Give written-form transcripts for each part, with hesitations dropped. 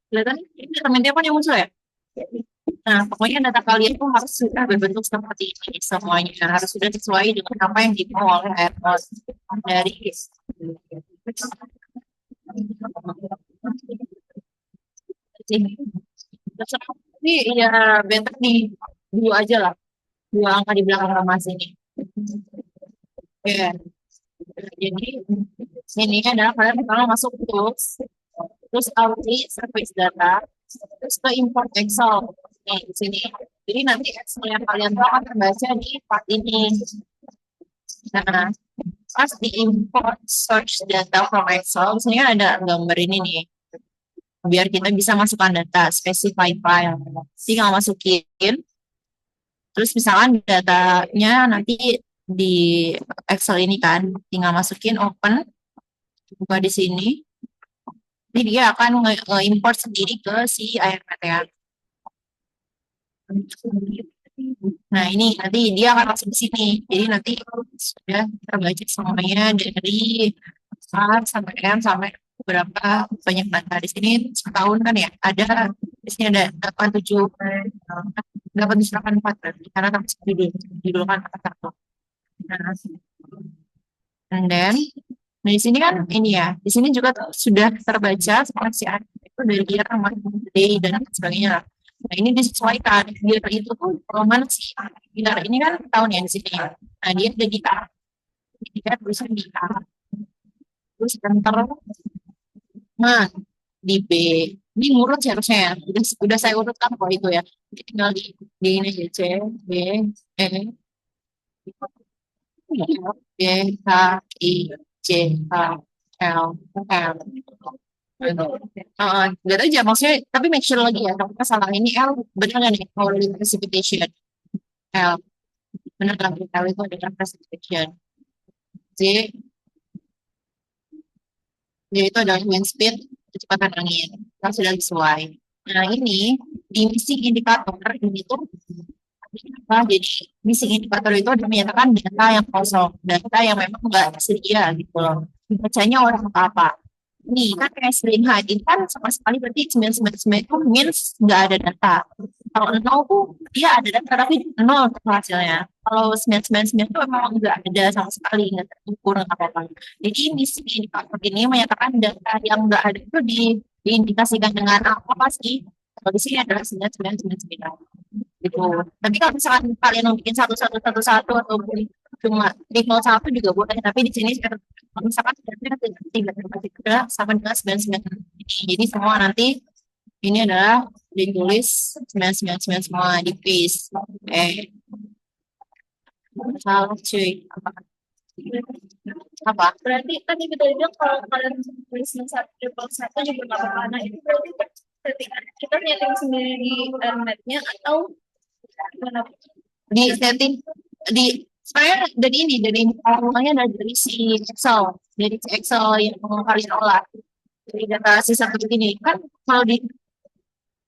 Kelihatan ini apa yang muncul ya? Nah, pokoknya data kalian tuh harus sudah berbentuk seperti ini semuanya. Harus sudah sesuai dengan apa yang dimau oleh AirPods dari sini. Tapi ya better di dua aja lah. Dua angka di belakang nama sini. Oke. Jadi ini adalah kalian pertama masuk tools, terus outreach service data, terus ke import Excel. Nih, di sini. Jadi nanti Excel yang kalian tahu akan terbaca di part ini. Nah, pas di import search data from Excel, sini kan ada gambar ini nih. Biar kita bisa masukkan data, specify file. Tinggal masukin, terus misalkan datanya nanti di Excel ini kan, tinggal masukin open, buka di sini. Jadi dia akan nge-import sendiri ke si AirPTR. Nah, ini nanti dia akan masuk ke sini. Jadi nanti sudah terbaca semuanya dari A sampai M sampai berapa banyak data di sini setahun kan ya. Ada di sini ada 87 8784 berarti karena tak judul kan satu. Nah, and then di sini kan ini ya, di sini juga sudah terbaca si itu dari year, month, day dan sebagainya. Nah, ini disesuaikan. Year itu tuh mana sih? Year ini kan tahun ya di sini. Nah, dia ada di A. Dia tulisan di A. Terus enter nah di B. Ini ngurut sih harusnya ya. Udah saya urutkan kok itu ya. Jadi tinggal di ini aja C, B, E, B, K, I, J, K, L, M. Nggak tahu aja maksudnya, tapi make sure lagi ya, kalau kita salah ini L benar nggak nih kalau di precipitation L benar nggak L itu ada precipitation J J itu adalah wind speed kecepatan angin kalau sudah sesuai. Nah ini di missing indikator ini tuh apa? Jadi missing indikator itu ada menyatakan data yang kosong, data yang memang nggak tersedia gitu loh. Bacanya orang apa? Nih kan kayak sering ini kan sama sekali berarti 999 itu means nggak ada data. Kalau nol tuh dia ada data tapi nol tuh hasilnya. Kalau 999 itu memang nggak ada sama sekali, nggak terukur nggak apa-apa. Jadi missing indikator ini menyatakan data yang nggak ada itu diindikasikan dengan apa sih? Kalau di sini adalah 9999 gitu. Tapi kalau misalkan kalian mau bikin 1111 ataupun cuma triple satu juga boleh. Tapi di sini kalau misalkan tiga tiga tiga sama dengan 99. Jadi semua nanti ini adalah ditulis 999 semua di paste. Salah cuy. Apa? Berarti tadi kita bilang kalau kalian tulisnya satu triple satu juga nggak apa-apa. Nah itu berarti ketika kita nyeting sendiri di Airmatnya atau gimana? Di setting di sebenarnya dari awalnya dari si Excel yang mau kalian olah dari data si satu ini kan kalau di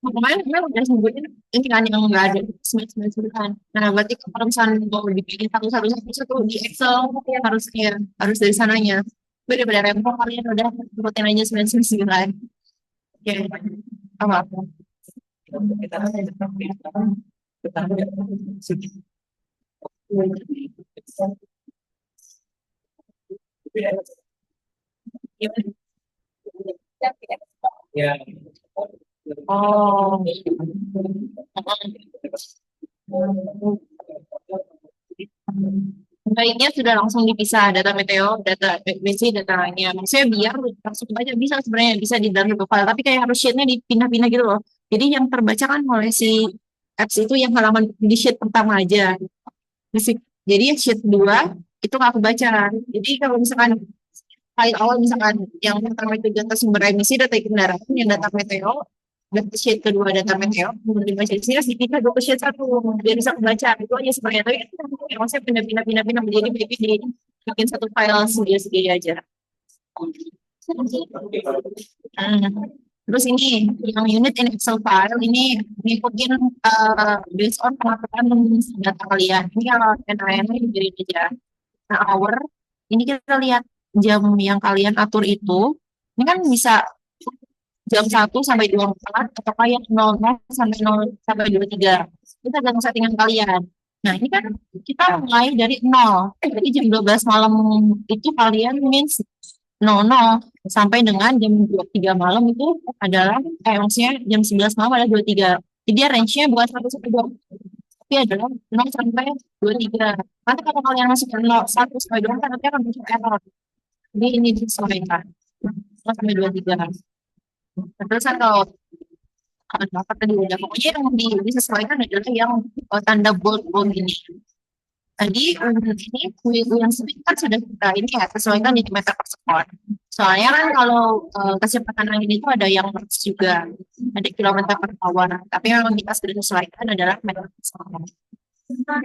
kemarin kemarin udah sebutin ini kan yang nggak ada sembilan sembilan. Nah berarti kalau misalnya mau dibikin satu di Excel harus ya harus dari sananya. Beda-beda rempong kalian udah sebutin aja 999. Ya apa? Ya. Oh, baiknya sudah langsung dipisah data meteo, data BC, datanya. Maksudnya biar langsung baca bisa sebenarnya bisa di dalam satu file, tapi kayak harus sheetnya dipindah-pindah gitu loh. Jadi yang terbaca kan oleh si apps itu yang halaman di sheet pertama aja. Jadi yang sheet 2 itu nggak kebaca. Jadi kalau misalkan file awal misalkan yang pertama itu data sumber emisi, data kendaraan, yang data meteo, data sheet kedua data meteo, kemudian dibaca di sini harus dipindah ke sheet satu biar bisa kebaca. Itu aja sebenarnya. Tapi itu maksudnya pindah-pindah menjadi bikin satu file sendiri-sendiri aja. Terus ini yang unit in Excel file ini ngikutin based on pengaturan data kalian. Ini kalau NAN ini jadi aja. Nah, hour ini kita lihat jam yang kalian atur itu Ini kan bisa jam 1 sampai 24 atau kayak 00 sampai 23. Itu tergantung settingan kalian. Nah, ini kan kita mulai dari 0. Jadi jam 12 malam itu kalian means 00 sampai dengan jam 23 malam itu adalah maksudnya jam 11 malam adalah 23. Jadi dia range-nya bukan 1 sampai 24, tapi adalah 0 sampai 23. Nanti kalau kalian masuk ke 1 sampai 24 nanti akan muncul error. Jadi ini disesuaikan 0 sampai 23. Terus atau apa tadi udah pokoknya yang disesuaikan adalah yang tanda bold ini. Tadi ini yang speed kan sudah kita ini ya sesuaikan di meter per second. Soalnya kan kalau kecepatan angin itu ada yang hertz juga, ada kilometer per hour. Tapi memang kita sudah sesuaikan adalah meter per second.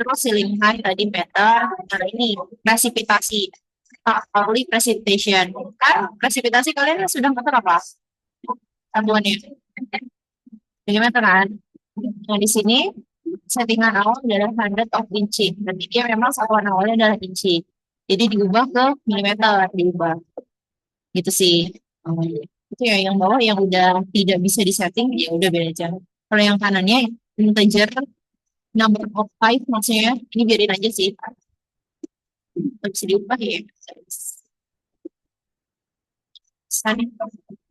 Terus ceiling height tadi meter. Nah ini presipitasi, early precipitation. Kan presipitasi kalian sudah meter apa? Satuannya. Bagaimana kan? Nah di sini settingan awal adalah 100 of inch. Berarti dia memang satuan awalnya adalah inci. Jadi diubah ke milimeter, diubah. Gitu sih. Itu ya yang bawah yang udah tidak bisa disetting, ya udah beda aja. Kalau yang kanannya integer number of 5 maksudnya ini biarin aja sih. Nggak bisa diubah ya.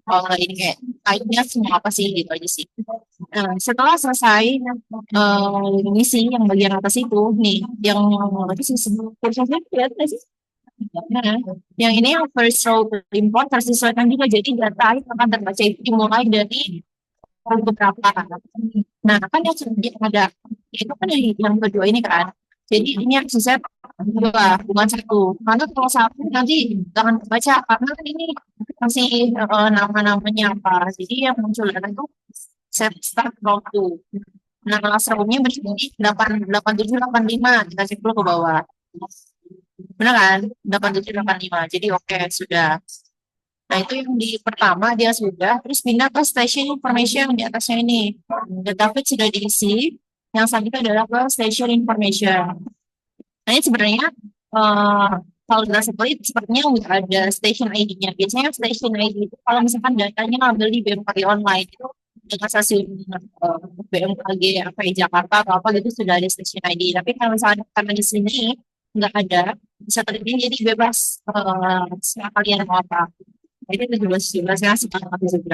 Kalau nggak ini kayak type-nya semua apa sih gitu aja sih. Nah, setelah selesai misi yang bagian atas itu nih, yang apa sih prosesnya lihat nggak sih? Nah, yang ini yang first row import harus disesuaikan juga. Jadi data itu akan terbaca itu dimulai dari beberapa. Nah, kan yang sudah ada itu kan yang kedua ini kan. Jadi ini harus diset dua, bukan satu. Karena kalau satu nanti jangan terbaca karena kan ini masih nama-namanya apa. Jadi yang muncul itu set start row 2. Nah, kelas row-nya berbunyi 8785. Kita cek dulu ke bawah. Benar kan? 8785. Jadi oke, sudah. Nah, itu yang di pertama dia sudah. Terus pindah ke station information di atasnya ini. Database sudah diisi. Yang selanjutnya adalah ke station information. Nah, ini sebenarnya kalau kita split sepertinya nggak ada station ID-nya. Biasanya station ID itu kalau misalkan datanya ngambil di BMKG online itu dengan stasiun BMKG apa ya, Jakarta atau apa gitu sudah ada station ID. Tapi kalau misalnya karena di sini nggak ada, bisa terjadi jadi bebas setelah kalian mau apa. Jadi 17 ya sekarang 17.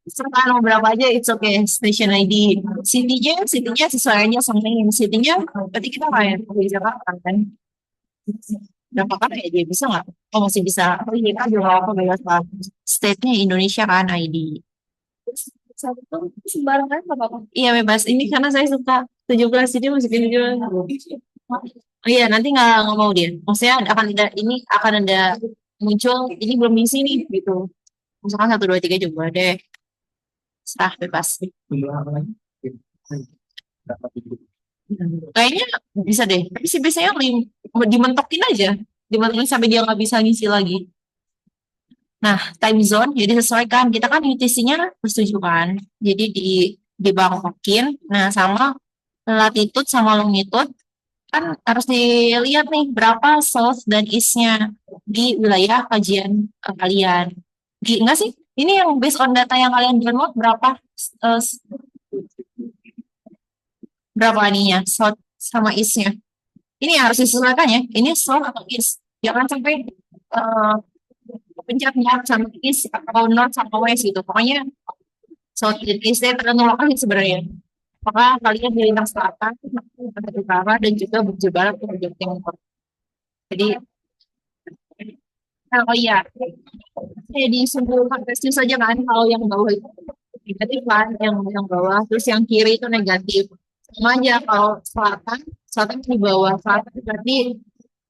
Serta mau berapa aja it's okay station ID. City-nya sesuai aja sama ini. City-nya berarti kita main di Jakarta kan. Berapa kan ya dia bisa nggak? Oh masih bisa. Oh iya kan juga apa bebas lah. State-nya Indonesia kan ID. Satu tuh sembarangan nggak apa-apa. Iya bebas. Ini karena saya suka 17 jadi masukin 17. Oh iya nanti nggak mau dia. Maksudnya akan ada ini akan ada muncul ini belum diisi nih gitu. Misalkan 1 2 3 coba deh. Serah bebas. Kayaknya bisa deh. Tapi sih biasanya dimentokin aja. Dimentokin sampai dia nggak bisa ngisi lagi. Nah, time zone jadi sesuaikan. Kita kan UTC-nya setuju kan. Jadi dibangkokin. Nah, sama latitude sama longitude kan harus dilihat nih berapa south dan east-nya di wilayah kajian kalian. Enggak sih? Ini yang based on data yang kalian download eh, berapa ininya south sama east-nya. Ini harus disesuaikan ya. Ini south atau east. Jangan sampai eh, pencet north sama east atau north sama west gitu. Pokoknya south dan east-nya tergantung lokasi sebenarnya. Maka kalian di lintang selatan, ke utara, dan juga bujur barat ke bujur timur. Jadi, oh iya, saya disimpulkan testis saja kan, kalau yang bawah itu negatif kan, yang bawah, terus yang kiri itu negatif. Sama aja kalau selatan di bawah, selatan berarti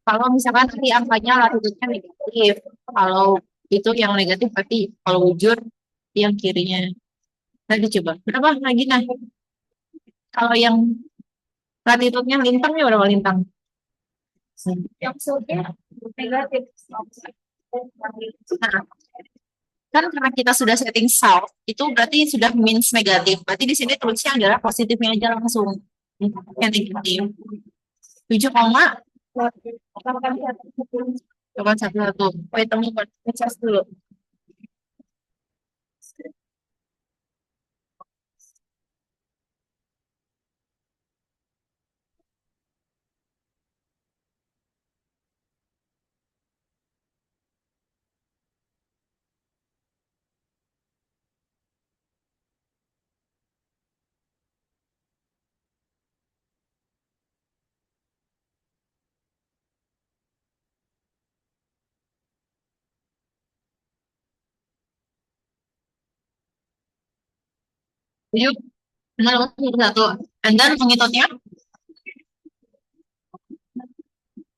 kalau misalkan nanti angkanya latitudenya negatif, kalau itu yang negatif berarti kalau bujur yang kirinya. Tadi coba, berapa lagi nah? Kalau yang latitudenya lintangnya berapa lintang? Yang surga negatif. Nah, kan karena kita sudah setting south, itu berarti sudah means negatif. Berarti di sini tulisnya adalah positifnya aja langsung. Yang negatif. 7, coba satu. Wait, tunggu, ngecas dulu. Yuk, tinggal satu. And then pengikutnya,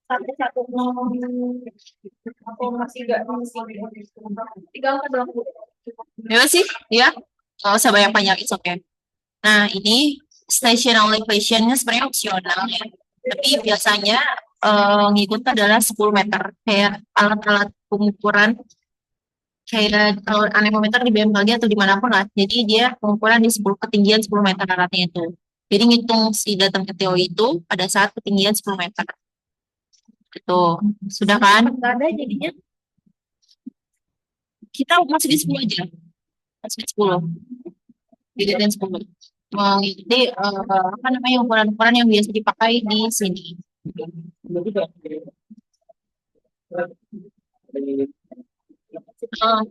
Sampai 1,3 ya sih, ya. Nggak usah banyak-banyak, it's okay. Nah, ini station elevation-nya sebenarnya opsional ya. Tapi biasanya ngikut adalah 10 meter. Kayak alat-alat pengukuran, kayak kalau anemometer di BMKG atau dimanapun lah. Jadi dia pengukuran di 10 ketinggian 10 meter alatnya itu. Jadi ngitung si datang ke TO itu pada saat ketinggian 10 meter. Itu sudah kan? nggak ada jadinya. Kita masih di 10 aja. Masih di 10. Dijadiin 10. Mengikuti apa namanya ukuran-ukuran yang biasa dipakai di sini. Eh,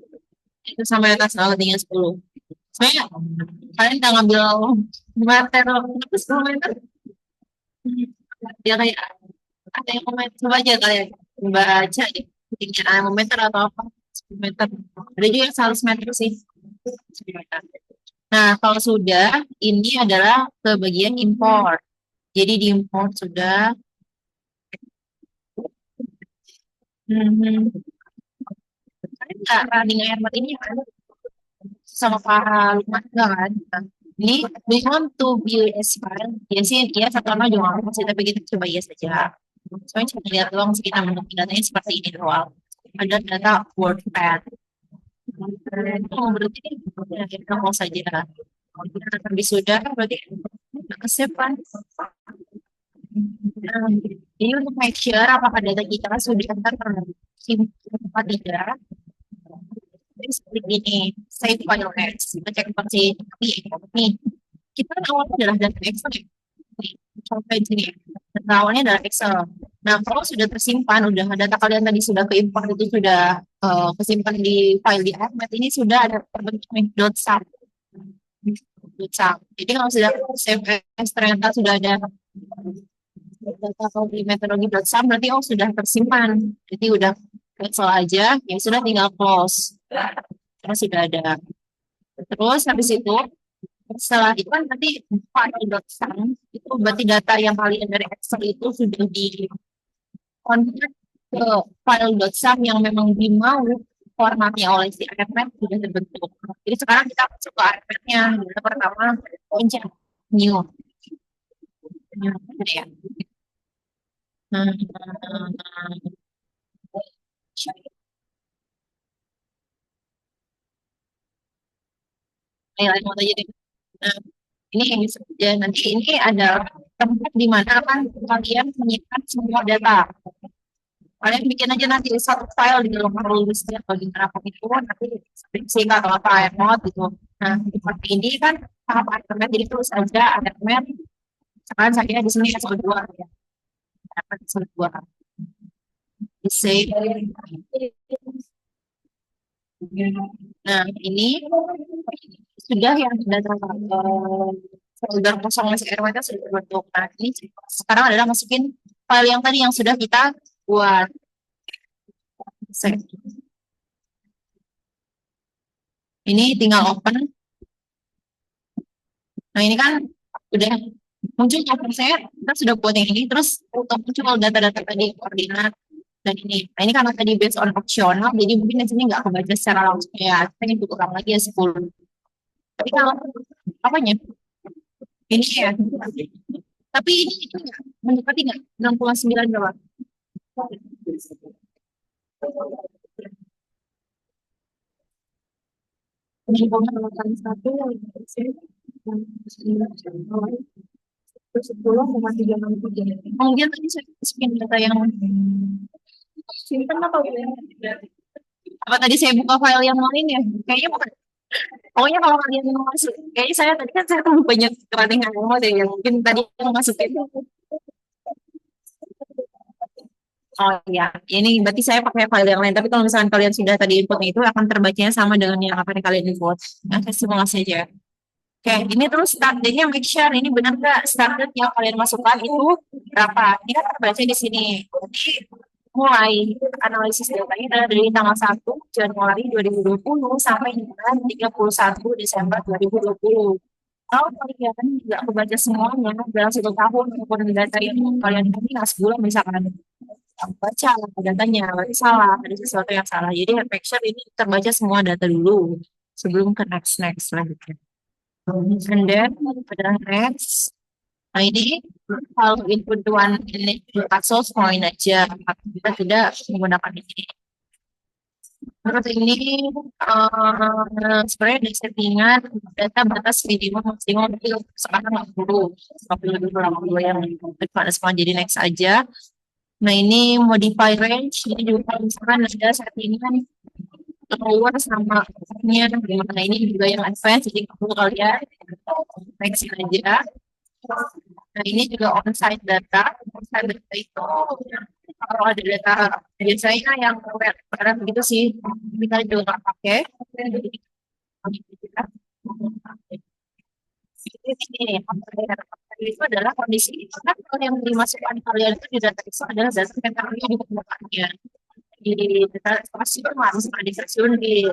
itu sampai atas tinggi 10. Saya kalian nggak ngambil meter berapa 10 meter? Ya kayak ada yang komen coba aja kalian baca deh ketinggian anemometer atau apa 10 meter. Ada juga yang 100 meter sih. 10 meter. Nah, kalau sudah, ini adalah ke bagian import. Jadi di import sudah. Mhm. Kalian nggak running air mata ini kan? Sama para lumat enggak kan? Nah, ini we want to view as file. Ya sih, ya satu nama juga nggak apa sih, tapi kita coba yes saja. Soalnya cuma lihat doang sih kita bentuk datanya seperti ini doang. Ada data WordPad. Oh, berarti ya, kita mau saja. Habis sudah, berarti ke save kan? Nah, jadi untuk make sure apakah data kita sudah tersimpan apa tidak, jadi seperti ini, save file as, kita cek seperti ini. Kita kan awalnya adalah data Excel ya. Nih, contoh di sini ya. Data awalnya adalah Excel. Nah, kalau sudah tersimpan, udah data kalian tadi sudah ke import itu sudah kesimpan di file di Armet, ini sudah ada terbentuk nih, .sum. .sum. Jadi kalau sudah save as ternyata sudah ada data kalau di metodologi.sum berarti sudah tersimpan. Jadi udah cancel aja, ya sudah tinggal close. Terus sudah ada. Terus habis itu setelah itu kan nanti file.sum itu berarti data yang kalian dari Excel itu sudah di convert ke file.sum yang memang dimau formatnya oleh si Armet sudah terbentuk. Jadi sekarang kita masuk ke Armetnya. Yang pertama pencet new. New ya. Nilai mau aja deh. Nah, ini yang ya, nanti ini ada tempat di mana kan kalian menyimpan semua data. Kalian bikin aja nanti satu file di dalam listnya atau di mana itu nanti spreadsheet atau apa AirNote gitu. Nah, seperti ini kan tahap Archimedes jadi terus aja Archimedes. Sekarang saya di sini episode 2 ya. Episode 2. Di save. Nah, ini sudah yang data folder kosong SRW itu sudah terbentuk. Nah, ini sekarang adalah masukin file yang tadi yang sudah kita buat. Save. Ini tinggal open. Nah, ini kan udah muncul cover saya, kita sudah buat yang ini, terus untuk muncul data-data tadi, koordinat, dan ini. Nah, ini karena tadi based on optional, jadi mungkin di sini nggak kebaca secara langsung ya. Saya ingin ulang lagi ya 10. Tapi kalau apanya? Ini ya. Tapi ini itu nggak mendekati nggak 69 berapa? Satu, 10,363. Kemudian tadi saya masukin data yang simpan apa tadi saya buka file yang lain ya? Kayaknya bukan. Pokoknya kalau kalian mau masuk, kayaknya saya tadi kan saya tahu banyak kerantingan deh yang mungkin tadi yang masukin. Oh iya, ini berarti saya pakai file yang lain. Tapi kalau misalkan kalian sudah tadi inputnya itu akan terbacanya sama dengan yang apa yang kalian input. Nah, saya simulasi aja. Oke, ini terus start date-nya make sure ini benar nggak start date yang kalian masukkan itu berapa? Ini kan terbaca di sini. Jadi mulai analisis datanya adalah dari tanggal 1 Januari 2020 sampai dengan 31 Desember 2020. Kalau kalian nggak membaca semuanya dalam 1 tahun maupun data yang kalian punya sebulan misalkan baca datanya, berarti salah, ada sesuatu yang salah. Jadi make sure ini terbaca semua data dulu sebelum ke next selanjutnya. And then pada next, nah ini kalau input one ini kasus poin aja, kita tidak menggunakan ini. Terus ini sebenarnya di settingan data batas minimum maksimum itu sekarang 50 dulu 80 yang advance semua jadi next aja. Nah ini modify range, ini juga kalau misalkan ada settingan keluar sama nya gimana ini juga yang advance, jadi perlu kalian next aja. Nah ini juga on-site data itu kalau ada data biasanya yang berat gitu sih, kita juga nggak pakai. Ini itu adalah kondisi itu kan kalau yang dimasukkan kalian itu di data itu adalah data yang kalian di permukaannya di data stasiun harus ada di stasiun di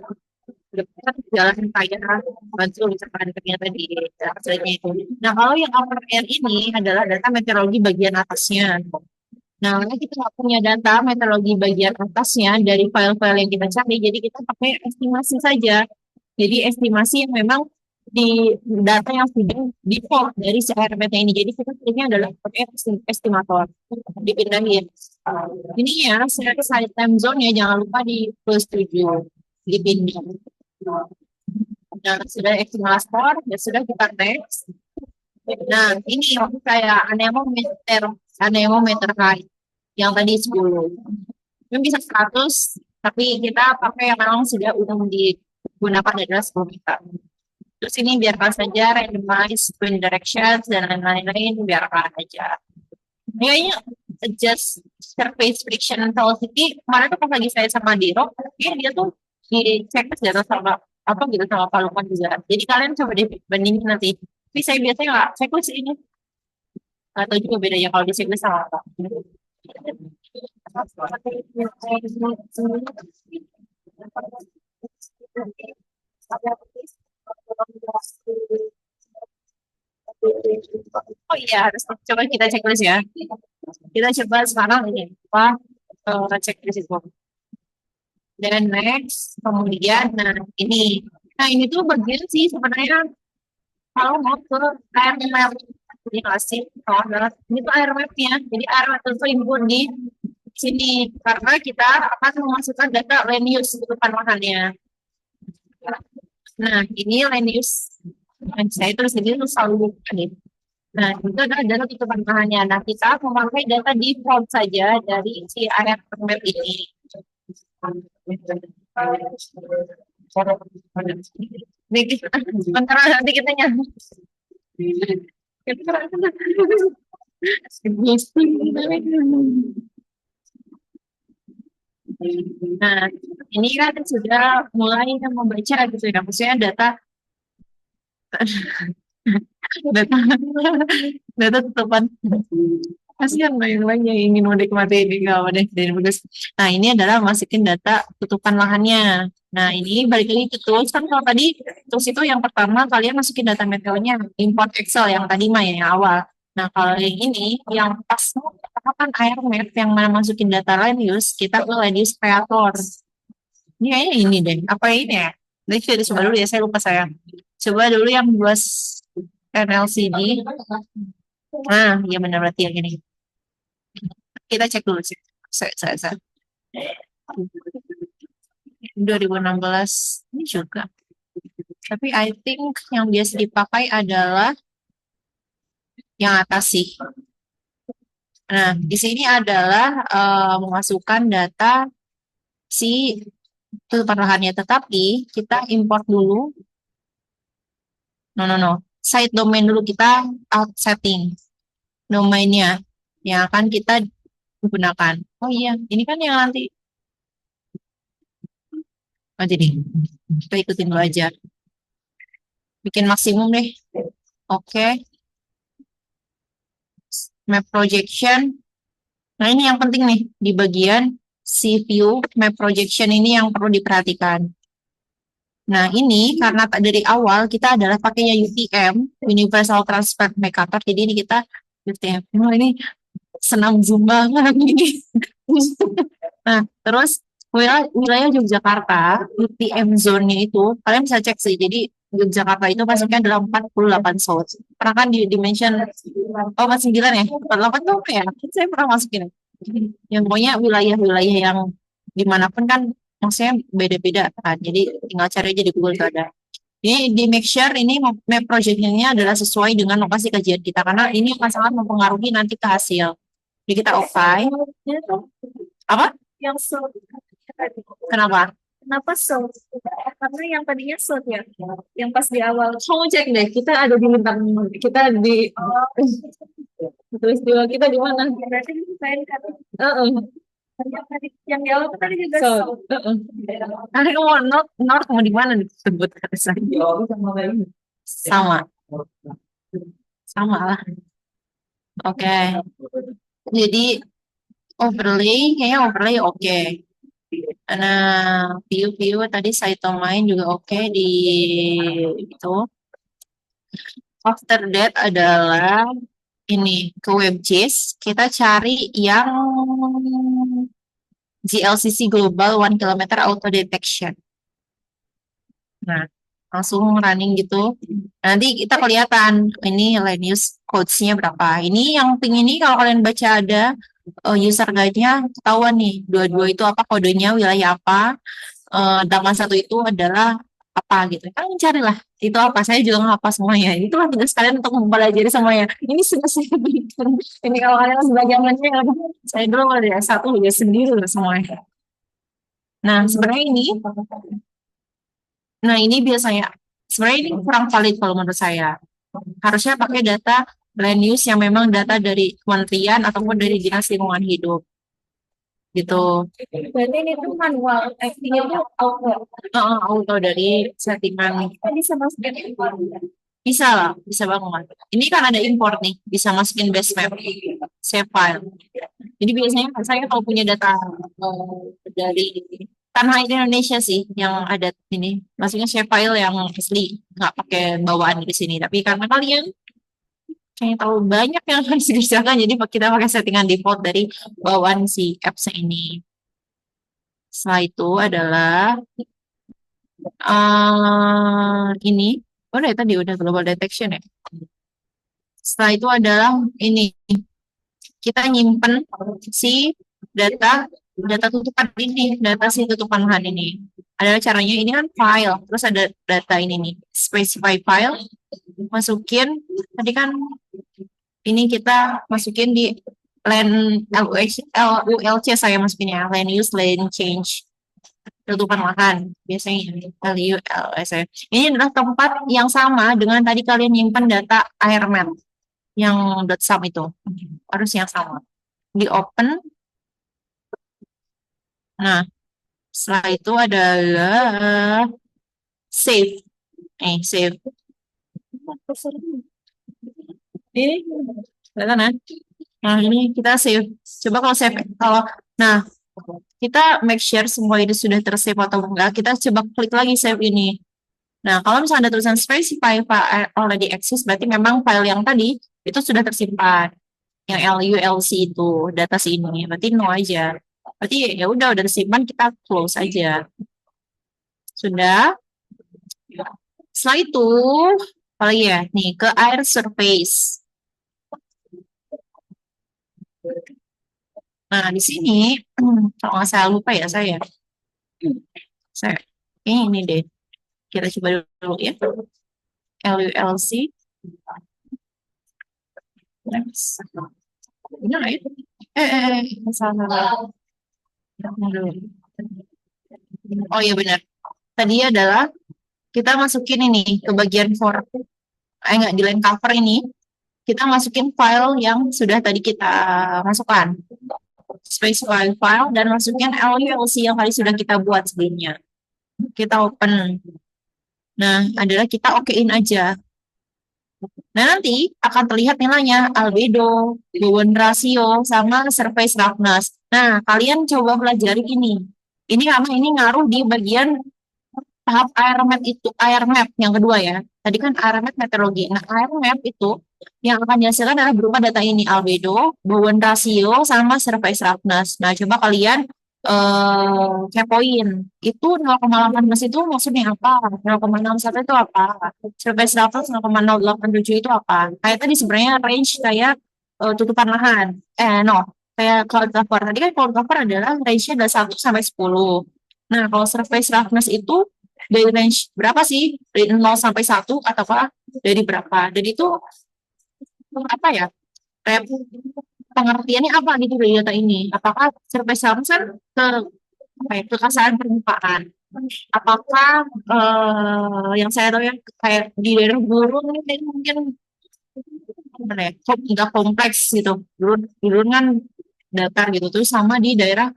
dekat jalan raya Bantul misalkan ternyata di hasilnya itu. Nah kalau yang upper air ini adalah data meteorologi bagian atasnya. Nah, karena kita nggak punya data meteorologi bagian atasnya dari file-file yang kita cari, jadi kita pakai estimasi saja. Jadi estimasi yang memang di data yang sudah default dari si ARPT ini. Jadi kita pilihnya adalah pakai estimator. Dipindahin. Ini ya, saya ke side time zone ya, jangan lupa di plus 7. Dipindah. Nah, sudah estimator, ya sudah kita next. Nah, ini yang kayak anemometer height yang tadi 10. Ini bisa 100, tapi kita pakai yang memang sudah umum digunakan adalah 10 meter. Terus ini biarkan saja randomize wind directions dan lain-lain, biarkan aja. Kayaknya just surface friction velocity, kemarin tuh pas lagi saya sama Diro, dia tuh dicek data sama apa gitu sama palukan juga. Jadi kalian coba dibandingin nanti. Tapi saya biasanya nggak checklist ini. Atau juga bedanya kalau di checklist sama apa. Oh iya, harus coba kita checklist ya. Kita coba sekarang ini apa checklist itu. Dan next, kemudian, nah ini tuh bagian sih sebenarnya kalau mau ke air map ini kasih ini tuh air mapnya, jadi air map itu input di sini karena kita akan memasukkan data land use ketutupan lahannya. Nah ini land use, saya terus ini tuh selalu bukan nih. Nah itu adalah data tutupan lahannya. Nah kita memakai data default saja dari si air map ini. Sementara nanti kita nyanyi. Nah, ini kan sudah mulai membaca gitu ya, maksudnya data data data tutupan. Kasihan yang lain yang ingin menikmati ini nggak apa deh, jadi bagus. Nah, ini adalah masukin data tutupan lahannya. Nah, ini balik lagi ke tools. Kan kalau tadi tools itu yang pertama kalian masukin data meteornya, import Excel yang tadi mah yang awal. Nah, kalau yang ini, yang pas tahapan air map yang mana masukin data land use, kita ke land use creator. Ini kayaknya ini deh. Apa ini ya? Nanti coba dulu ya, saya lupa saya. Coba dulu yang 2 NLCD. Nah, ya benar berarti yang ini. Kita cek dulu sih. Saya. 2016 ini juga. Tapi I think yang biasa dipakai adalah yang atas sih. Nah, di sini adalah memasukkan data si tutupan lahannya, tetapi kita import dulu. No. Site domain dulu, kita out setting domainnya yang akan kita gunakan. Oh iya, ini kan yang nanti. Oh jadi, kita ikutin dulu aja. Bikin maksimum deh. Oke. Map projection. Nah ini yang penting nih, di bagian si view map projection ini yang perlu diperhatikan. Nah, ini karena dari awal kita adalah pakainya UTM, Universal Transfer Mercator. Jadi ini kita UTM. Oh, ini senam Zumba kan ini. Nah, terus wilayah Yogyakarta, UTM zone-nya itu, kalian bisa cek sih. Jadi Yogyakarta itu masuknya adalah 48 zone. Pernah kan di dimension, oh 49 ya? 48 tuh apa ya? Saya pernah masukin. Yang pokoknya wilayah-wilayah yang dimanapun kan maksudnya beda-beda kan. Jadi tinggal cari aja di Google itu ada. Ini di make sure ini map projectnya adalah sesuai dengan lokasi kajian kita karena ini akan sangat mempengaruhi nanti ke hasil. Jadi kita apply. Apa? Yang sold tadi. Kenapa? Kenapa sold? Karena yang tadinya sold ya, yang pas di awal. Kamu cek deh, kita ada di bintang, kita di peristiwa kita di mana? Berarti saya kan Heeh. yang di awal tadi juga So, sold. nanti kamu not kamu di mana disebut kata saya? Sama, sama lah. Oke. Jadi kayaknya overlay oke. Nah, view tadi Saitomain juga oke di itu. After that adalah ini ke WebGIS, kita cari yang GLCC Global 1 km Auto Detection. Nah, langsung running gitu. Nanti kita kelihatan ini land use codes-nya berapa. Ini yang ping ini kalau kalian baca ada user guide-nya ketahuan nih. Dua-dua itu apa kodenya, wilayah apa. 81 itu adalah apa gitu. Kalian carilah itu apa. Saya juga nggak hafal semuanya. Itulah tugas kalian untuk mempelajari semuanya. Ini sudah saya berikan. Ini kalau kalian sebagian lainnya saya dulu ada satu ya sendiri lah semuanya. Nah, sebenarnya ini biasanya sebenarnya ini kurang valid kalau menurut saya. Harusnya pakai data land use yang memang data dari kementerian ataupun dari dinas lingkungan hidup gitu. Berarti ini tuh manual, ini tuh auto. Auto dari settingan Kita bisa masukin itu. bisa lah, bisa banget. Ini kan ada import nih, bisa masukin base map, save file. Jadi biasanya saya kalau punya data dari tanah air Indonesia sih yang ada ini, maksudnya save file yang asli, nggak pakai bawaan di sini. Tapi karena kalian kayak tahu banyak yang harus dikerjakan, jadi kita pakai settingan default dari bawaan si apps ini. Setelah itu adalah ini, ya tadi udah global detection ya. Setelah itu adalah ini, kita nyimpen si data tutupan ini, data si tutupan lahan ini. Adalah caranya ini kan file, terus ada data ini nih, specify file, masukin, tadi kan ini kita masukin di land LULC saya masukinnya, land use, land change, tutupan lahan, biasanya LULC. Ini adalah tempat yang sama dengan tadi kalian nyimpan data air map yang .sum itu, harus yang sama. Di open. Nah, setelah itu adalah save. Save. Ini, kelihatan ya? Nah, ini kita save. Coba kalau save, nah, kita make sure semua ini sudah tersave atau enggak, kita coba klik lagi save ini. Nah, kalau misalnya ada tulisan specify file already exist, berarti memang file yang tadi itu sudah tersimpan. Yang LULC itu, data sini, berarti no aja. Berarti ya udah tersimpan, kita close aja. Sudah. Setelah itu, apa ya? Nih, ke air surface. Nah, di sini, kalau nggak salah lupa ya saya. Ini deh. Kita coba dulu ya. LULC. Benar ya? Salah. Oh iya benar. Tadi adalah kita masukin ini ke bagian enggak di line cover ini. Kita masukin file yang sudah tadi kita masukkan. Specify file dan masukin LULC yang tadi sudah kita buat sebelumnya. Kita open. Nah, adalah kita okein aja. Nah, nanti akan terlihat nilainya albedo, Bowen rasio, sama surface roughness. Nah, kalian coba pelajari ini. Ini karena ini ngaruh di bagian tahap air map yang kedua ya. Tadi kan air map meteorologi. Nah, air map itu yang akan dihasilkan adalah berupa data ini, albedo, Bowen ratio, sama surface roughness. Nah, coba kalian kepoin. Itu 0,18 itu maksudnya apa? 0,61 itu apa? Surface roughness 0,087 itu apa? Kayak tadi sebenarnya range kayak tutupan lahan. No. Kayak cloud cover. Tadi kan cloud cover adalah range-nya dari 1 sampai 10. Nah, kalau surface roughness itu dari range berapa sih? Dari 0 sampai 1 atau apa? Dari berapa? Dan itu apa ya? Kayak pengertiannya apa gitu dari data ini? Apakah surface roughness kan ke apa ya, kekasaran permukaan? Apakah yang saya tahu ya kayak di daerah gurun ini mungkin gimana ya? Nggak kompleks gitu. Gurun kan datar gitu. Terus sama di daerah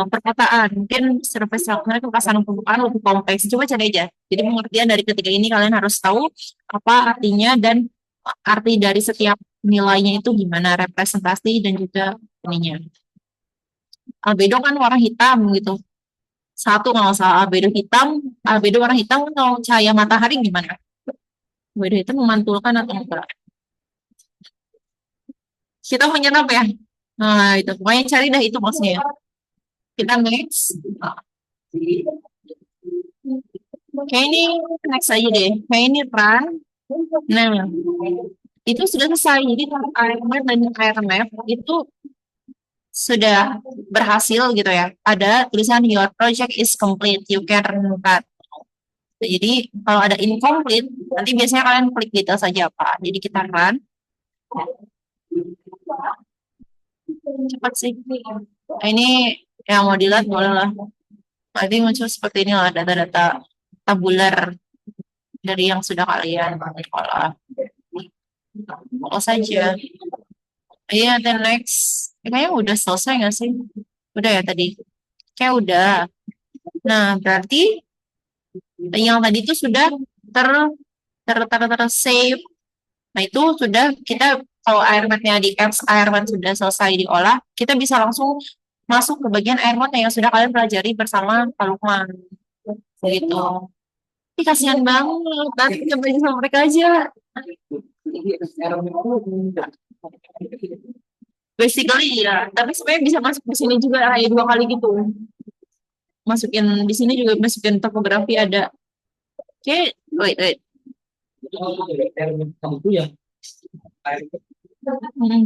perkataan mungkin surface roughness kekasaran permukaan lebih kompleks. Coba cari aja. Jadi pengertian dari ketiga ini kalian harus tahu apa artinya dan arti dari setiap nilainya itu gimana representasi dan juga ininya. Albedo kan warna hitam gitu. Satu kalau salah albedo warna hitam kalau cahaya matahari gimana? Albedo itu memantulkan atau enggak? Kita menyerap ya. Nah, itu pokoknya cari dah itu maksudnya. Kita next. Kayak ini next aja deh. Kayak ini run. Nah, itu sudah selesai. Jadi AirMap dan AirMap itu sudah berhasil gitu ya. Ada tulisan your project is complete. You can run. Jadi kalau ada incomplete, nanti biasanya kalian klik detail saja apa. Jadi kita run. Cepat sih. Nah, ini yang mau dilihat boleh lah. Nanti muncul seperti ini lah data-data tabular dari yang sudah kalian olah. Olah saja. Iya, then next. Kayaknya udah selesai nggak sih? Udah ya tadi. Kayak udah. Nah, berarti yang tadi itu sudah ter save. Nah, itu sudah kita kalau air matnya di apps air mat sudah selesai diolah, kita bisa langsung masuk ke bagian air mat yang sudah kalian pelajari bersama Pak Lukman. Gitu. Ih, kasihan banget. Nanti kita belajar sama mereka aja. Basically ya, tapi sebenarnya bisa masuk di sini juga hanya 2 kali gitu. Masukin di sini juga masukin topografi ada. Oke, wait. Itu ya. Hmm.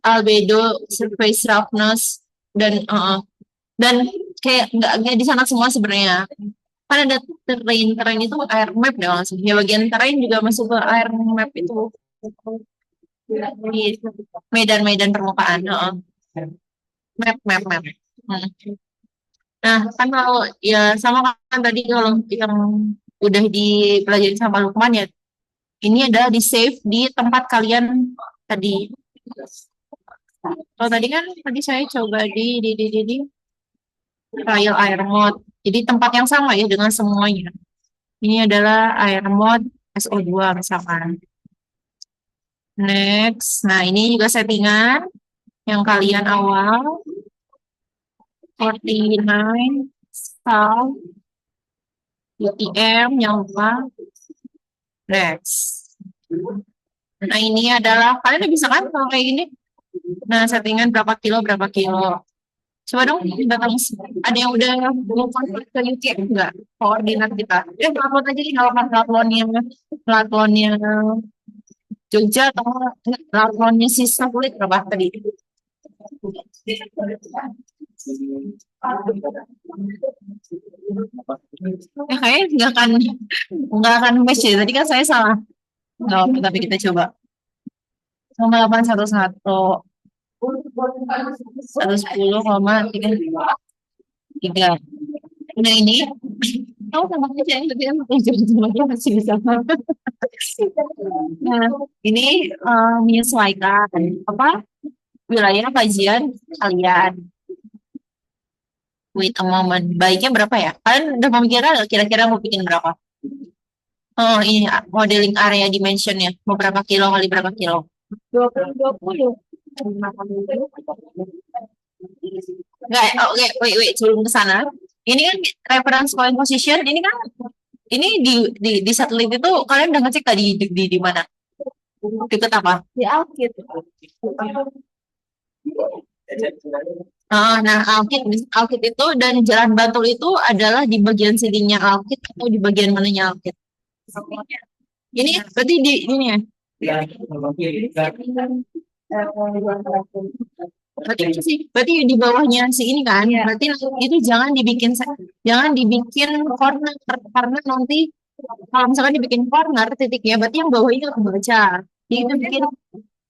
Albedo, surface roughness dan kayak nggak di sana semua sebenarnya. Kan ada terrain itu air map deh langsung. Ya bagian terrain juga masuk ke air map itu di medan-medan permukaan. Map. Hmm. Nah, kan kalau ya sama kan tadi kalau yang udah dipelajari sama Lukman ya, ini adalah di save di tempat kalian tadi. Kalau tadi kan tadi saya coba di trial air mode. Jadi tempat yang sama ya dengan semuanya. Ini adalah air mode SO2 misalkan. Next. Nah, ini juga settingan yang kalian awal. 49 south UTM yang lupa. Next. Nah, ini adalah kalian udah bisa kan kalau kayak gini? Nah, settingan berapa kilo. Coba dong, ada yang udah mau konflik ke UTM enggak? Koordinat kita. Upload aja nih kalau pelatonnya Jogja atau pelatonnya sisa kulit berapa tadi? Kayaknya nggak akan match ya. Tadi kan saya salah. Nggak, tapi kita coba. 0,811 110,3. Nah ini, tahu sama aja yang tadi yang masih bisa. Nah, ini menyesuaikan apa wilayah kajian kalian. Wait a moment, baiknya berapa ya? Kalian udah pemikiran kira-kira mau bikin berapa? Oh, ini modeling area dimensionnya. Mau berapa kilo kali berapa kilo? 20. Enggak, oke, wait, sebelum ke sana. Ini kan reference point position, ini kan ini di satelit itu kalian udah ngecek tadi di mana? Deket apa? Di Alkit. Nah, Alkit itu dan Jalan Bantul itu adalah di bagian sininya Alkit atau di bagian mananya Alkit? Ini berarti di ini ya. Berarti di bawahnya si ini kan. Iya. Berarti itu jangan dibikin corner karena nanti kalau misalkan dibikin corner titiknya, berarti yang bawah ini nggak kebaca. Jadi itu bikin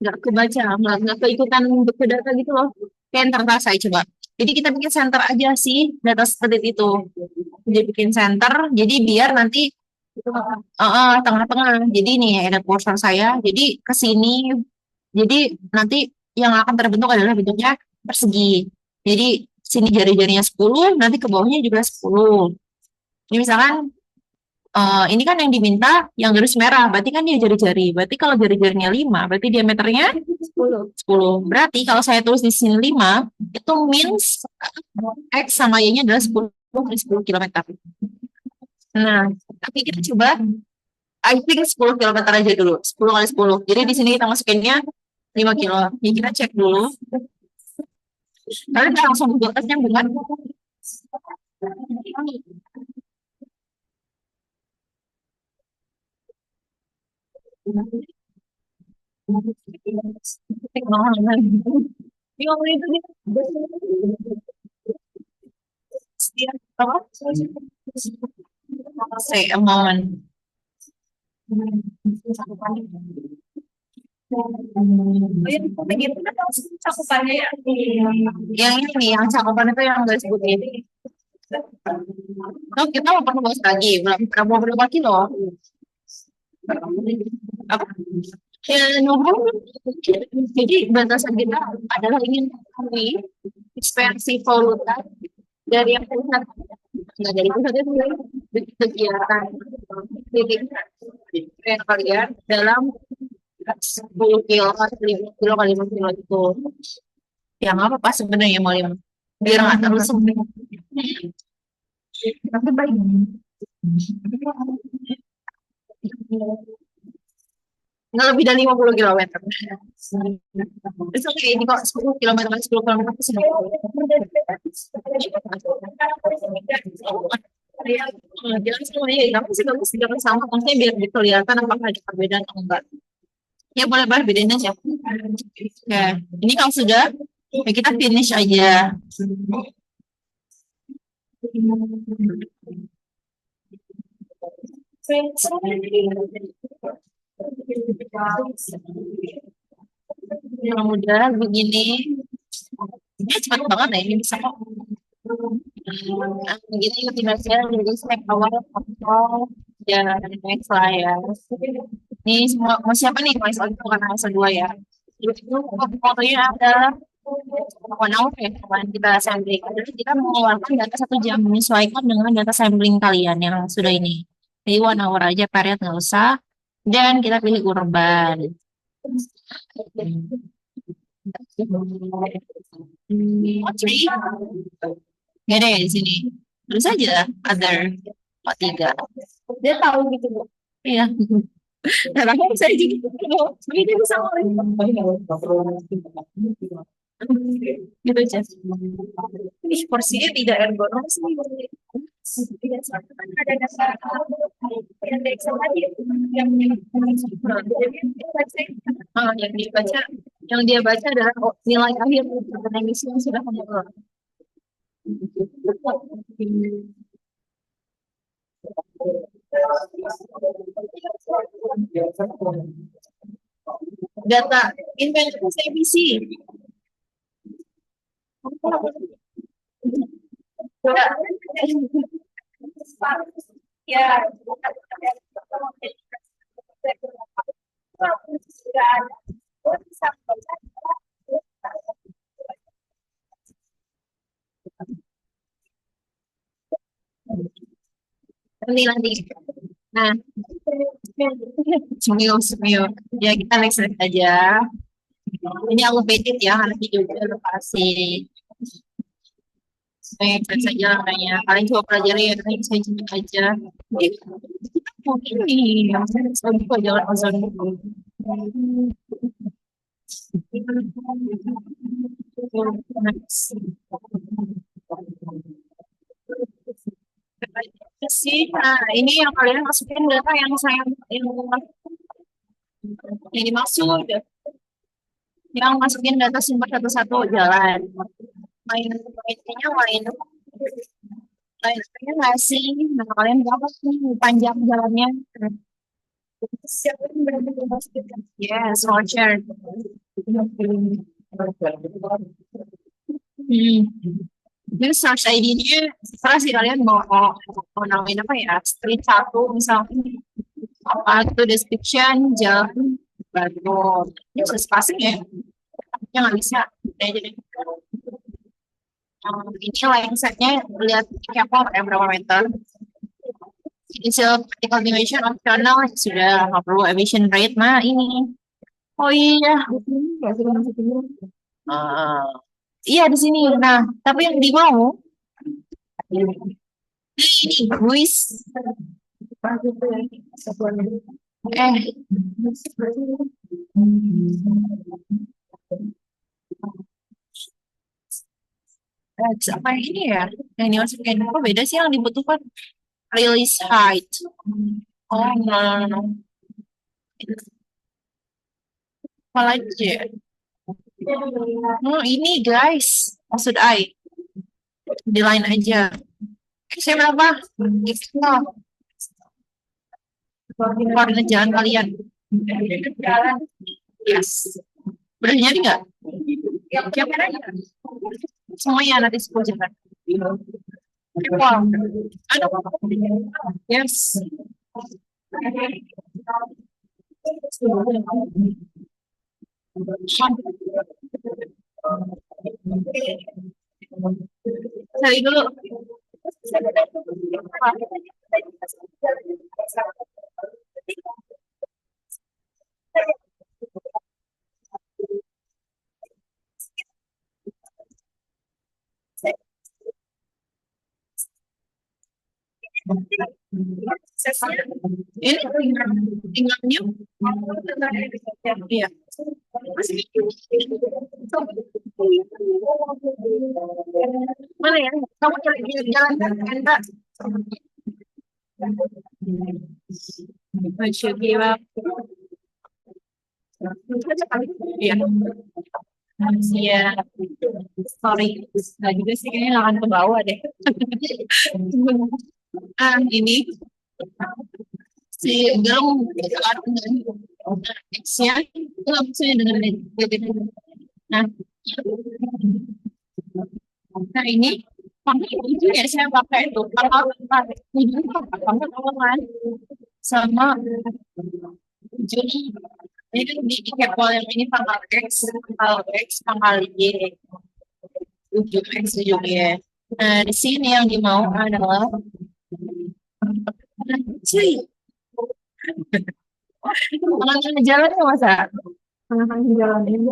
nggak kebaca, nggak keikutan ke data gitu loh. Kayak ntar saya coba. Jadi kita bikin center aja sih data satelit itu. Jadi bikin center, jadi biar nanti tengah-tengah. Jadi nih ada poster saya. Jadi ke sini. Jadi nanti yang akan terbentuk adalah bentuknya persegi. Jadi sini jari-jarinya 10, nanti ke bawahnya juga 10. Jadi misalkan ini kan yang diminta yang garis merah, berarti kan dia jari-jari. Berarti kalau jari-jarinya 5, berarti diameternya 10. Berarti kalau saya tulis di sini 5, itu means X sama Y-nya adalah 10 kali 10 km. Nah, tapi kita coba I think 10 km aja dulu. 10 kali 10. Jadi di sini kita masukinnya 5 kilo. Jadi kita cek dulu. Lalu kita langsung buat tesnya dengan Say a moment. Begitu kan cakupannya ya. Yang ini nih, yang cakupan itu yang garis putih. Oh, kita mau perlu bahas lagi, berapa kilo? Apa? Ya, jadi batasan kita adalah ingin mengetahui ekspansi voluta dari yang pusat, nggak dari pusat itu kegiatan titik kalian dalam 10 kilo, 5 kilo kali 5 kilo itu. Yang apa pas sebenarnya mau 5? Biar nggak terlalu sempit. Tapi baik. Nggak lebih dari 50 kilometer. Terus oke, ini kok 10 kilometer, 10 kilometer itu sudah. Jalan semuanya, tapi sih bagus jalan sama, maksudnya biar kelihatan apakah ada perbedaan atau enggak. Ya boleh bedain aja. Ya, ini kalau sudah, ya kita finish aja. Yang mudah begini, ini cepat banget ya, ini bisa kok. Begini tinggal share jadi snack awal kontrol dan next lah ya. Ini semua mau siapa nih? Mau soal itu karena S2 ya. Jadi itu fotonya ada one hour ya, kemarin kita sampling. Jadi kita mengeluarkan data 1 jam menyesuaikan dengan data sampling kalian yang sudah ini. Jadi 1 hour aja, period nggak usah. Dan kita pilih urban. Ya deh di sini. Terus aja other 3. Dia tahu gitu Bu. Iya. Nah, aku saya juga tapi dia bisa ngomong. Gitu aja. Ih, porsinya tidak ergonom sih. Ada dasar yang Excel tadi yang Yang dibaca, yang dia baca adalah nilai akhir dari emisi yang sudah kamu keluar. Data inventaris emisi. ya nanti. Nah, semio. Ya kita next aja. Ini allocated ya, nanti juga lokasi. Baik saja kayaknya. Kalian coba pelajari ya, nanti saya cepet aja. Mungkin nih, saya buka jalan ozon. Sih, nah ini yang kalian masukin data yang dimaksud, yang masukin data sumber satu-satu jalan. Mainnya mainnya nggak sih? Nah kalian berapa sih panjang jalannya? Yes, voucher. Ini search ID-nya terserah sih kalian mau namain apa ya? Street satu misalnya. Apa itu description, jam, baru. Ini bisa spacing ya? Ya nggak bisa. Udah aja deh. Ini line setnya lihat capable ya berapa meter. Initial particle dimension optional sudah nggak perlu emission rate. Nah ini. Oh iya. Iya di sini. Nah, tapi yang di mau ini Luis. Apa yang ini ya? Yang dimasukin kok beda sih yang dibutuhkan release height. Oh, no, no, no. Apa lagi ya? Ini guys, maksud I di line aja. Saya berapa? Koordinat jalan kalian. Yes. Udah nyari nggak? Semuanya nanti 10 jam. Wow. Yes. Cari dulu. Ini tinggal new. Iya. Mana ya? Kamu cari jalan enggak? Should give up. Iya. Iya. Sorry. Nah juga sih kayaknya akan ke bawah deh. Ini si Gerung sekarang X-nya itu maksudnya dengan nah ini itu ya saya pakai itu kalau kan sama Juni ini kan di kepol yang ini pangkal pangkal Y 7X 7Y. Nah di sini yang dimau adalah cuy tengah jalannya masa tengah jalan ini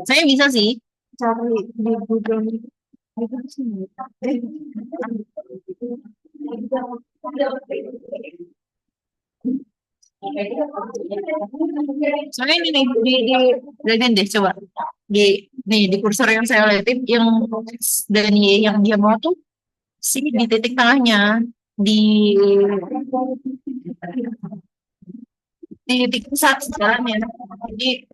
saya bisa sih cari di Google soalnya ini nih lihatin deh coba di kursor yang saya lihatin yang X dan Y yang dia mau tuh sih di titik tengahnya di titik pusat jalannya. Jadi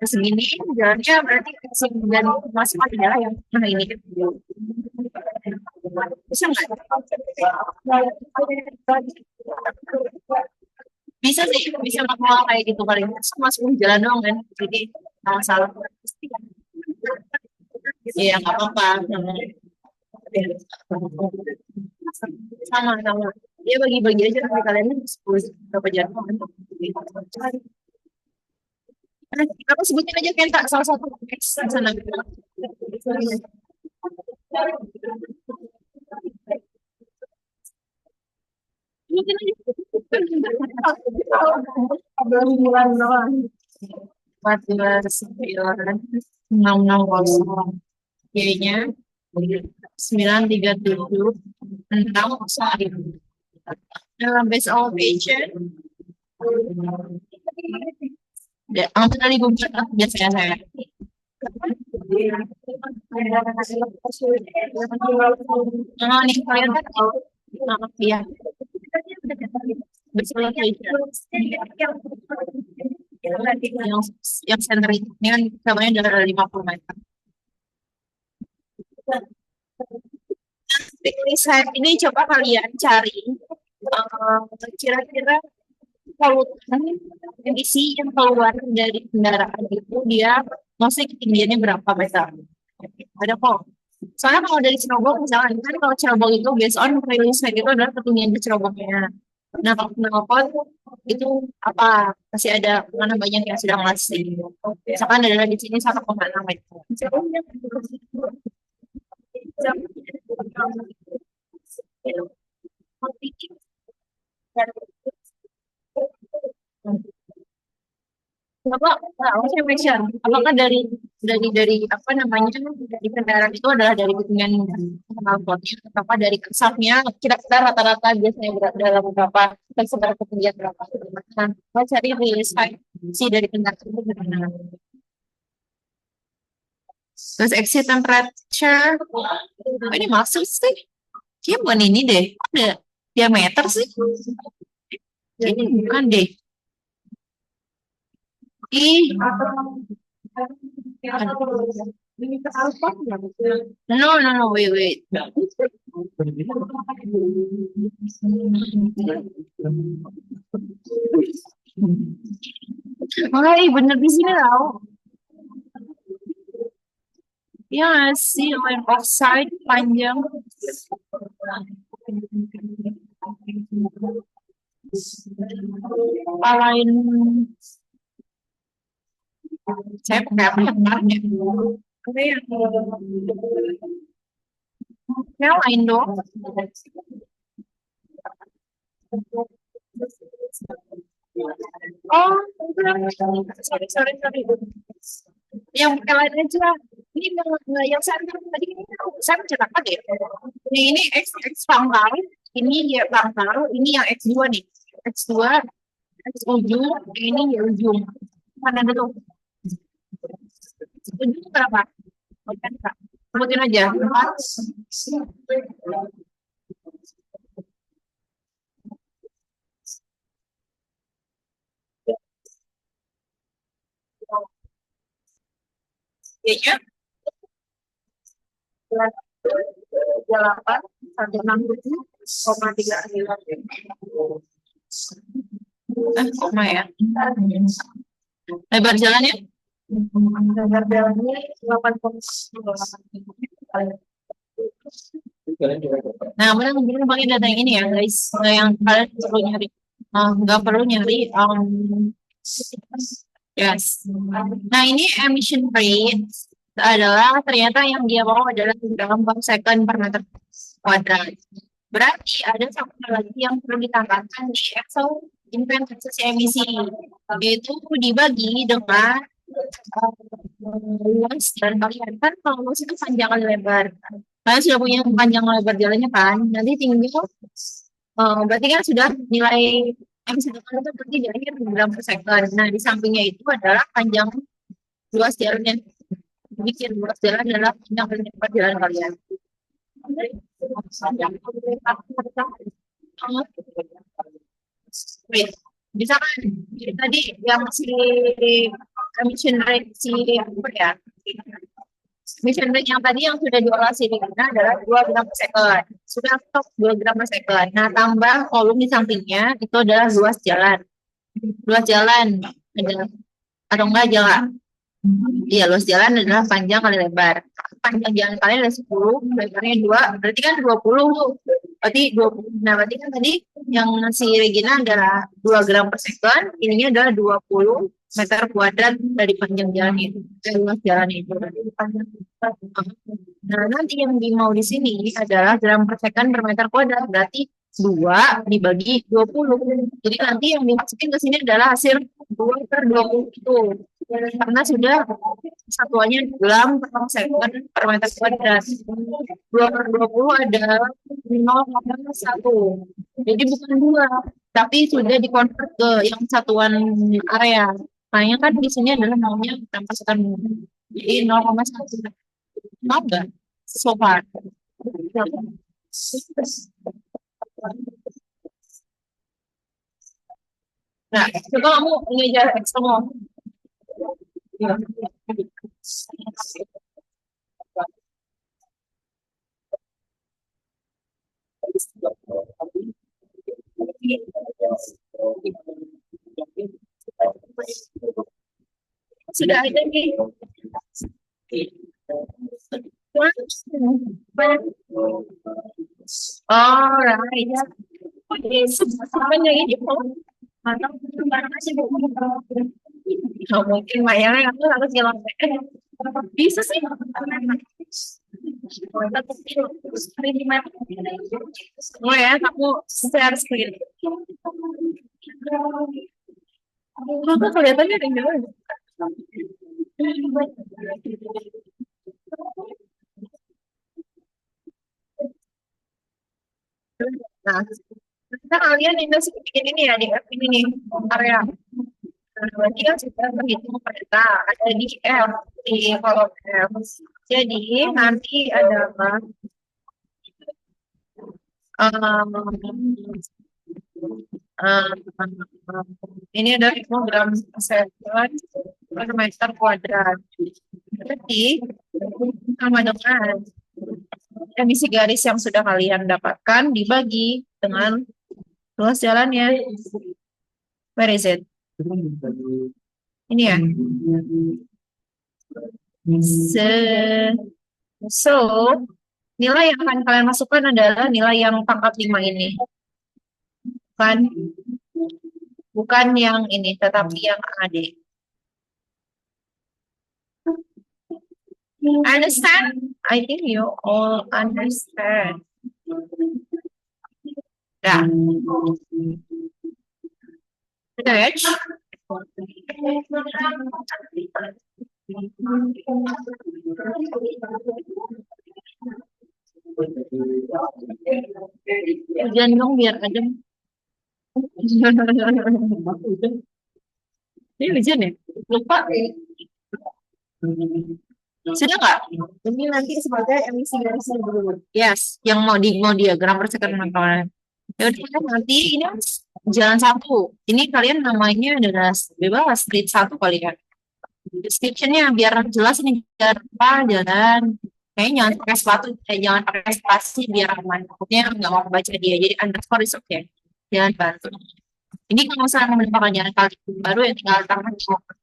segini jalannya berarti dan masuk ke daerah yang mana ini bisa nggak? Bisa sih, bisa manual kayak gitu kali. Masuk jalan doang kan, jadi nggak masalah. Iya nggak apa-apa. Sama. Dia bagi-bagi aja nanti kalian 10 berapa jam. Apa sebutin aja Kenta salah satu X sana. Mungkin aja. 14 9 6 6 0 kayaknya 937 6 dalam base elevation angka tadi gue biasanya saya nih kalian kan iya base elevation yang center ini kan namanya adalah 50 meter. Ini coba kalian cari kira-kira polutan emisi yang keluar dari kendaraan itu dia masih ketinggiannya berapa meter? Ada kok. Soalnya kalau dari Cerobong misalnya kan kalau Cerobong itu based on release itu adalah ketinggian di Cerobongnya. Nah kalau knalpot itu apa? Masih ada mana banyak yang sudah ngasih. Misalkan adalah di sini 1,6 meter. Bapak, saya mention, apakah dari apa namanya di kendaraan itu adalah dari ketinggian knalpotnya atau dari asapnya kira-kira rata-rata biasanya dalam berapa tersebar ketinggian berapa? Nah, saya cari rilis sih dari kendaraan itu gimana? Terus exit temperature, ini masuk sih? Kayaknya bukan ini deh, ada diameter sih? Ini bukan deh. No, wait. Bener di sini tau. Ya, sih, line of sight panjang. Lain saya pakai apa yang kemarin ya? Yang lain dong. Oh, sorry. Yang pakai lain aja. Ini yang saya tadi saya menceritakan deh. Ini X pangkal, ini Y pangkal, ini yang X2 nih. X2, X ujung, ini Y ujung. Mana dulu? Ujung berapa? Sebutin aja. 4. Y-nya 8 koma ya. Lebar jalannya? Lebar jalannya 8,8. Nah, benar pakai data yang ini ya, guys. Yang kalian perlu nyari. Nggak perlu nyari. Yes. Nah, ini emission rate adalah ternyata yang dia mau adalah dalam per second per meter kuadrat. Berarti ada satu hal lagi yang perlu ditambahkan di Excel inventarisasi emisi, yaitu dibagi dengan luas dan kalian kan kalau luas itu panjang kali lebar. Kalian sudah punya panjang lebar jalannya kan? Nanti tinggal berarti kan sudah nilai emisi depan itu berarti jalannya gram per second. Nah, di sampingnya itu adalah panjang luas jalannya. Bikin luas jalan adalah panjang kali lebar jalan kalian. Bisa kan? Tadi yang si emission rate si apa ya? Emission rate yang tadi yang sudah diolah sini adalah 2 gram per second. Sudah stok 2 gram per second. Nah, tambah volume di sampingnya itu adalah luas jalan. Luas jalan adalah atau enggak jalan? Iya, luas jalan adalah panjang kali lebar. Panjang jalan kalian ada 10, lebarnya 2, berarti kan 20. Berarti 20. Nah, berarti kan tadi yang si Regina adalah 2 gram per second, ininya adalah 20 meter kuadrat dari panjang jalan itu, dari luas jalan itu. Nah, nanti yang mau di sini adalah gram per second per meter kuadrat, berarti 2 dibagi 20. Jadi nanti yang dimasukin ke sini adalah hasil 2 per 20 itu. karena sudah satuannya dalam per second per meter kuadrat. 2/20 adalah 0,1. Jadi bukan 2, tapi sudah dikonvert ke yang satuan area. Makanya kan di sini adalah maunya dalam pasukan. Jadi 0,1. Mau nggak? So far. Nah, coba kamu ini aja semua. Sudah ada nih. Alright. Oke, sebenarnya ini mantap barang sih nggak mungkin bayarnya aku harus jalan bisa sih oh ya aku share screen aku kelihatannya ada yang jalan nah kita kalian ini bikin ini ya di app ini nih area. Berarti kan sudah terhitung peta ada di F di kolom F. Jadi nanti adalah ini adalah kilogram second per meter kuadrat. Jadi sama dengan emisi garis yang sudah kalian dapatkan dibagi dengan luas jalannya. Where is it? Ini ya. So, nilai yang akan kalian masukkan adalah nilai yang pangkat 5 ini. Bukan yang ini, tetapi yang AD. Understand? I think you all understand. Nah. Next. Jangan dong biar adem. Ini hujan ya? Lupa. Sudah nggak? Ini nanti sebagai emisi garis dulu. Yes, yang mau diagram per second kawan. Ya udah nanti ini jalan satu. Ini kalian namanya adalah bebas street 1 kali ya. Description-nya biar jelas ini biar apa jalan. Kayaknya jangan pakai sepatu, jangan pakai spasi biar aman. Takutnya nggak mau baca dia. Jadi underscore is okay. Jangan bantu. Ini kalau misalnya menambahkan jalan kali baru yang tinggal tambah.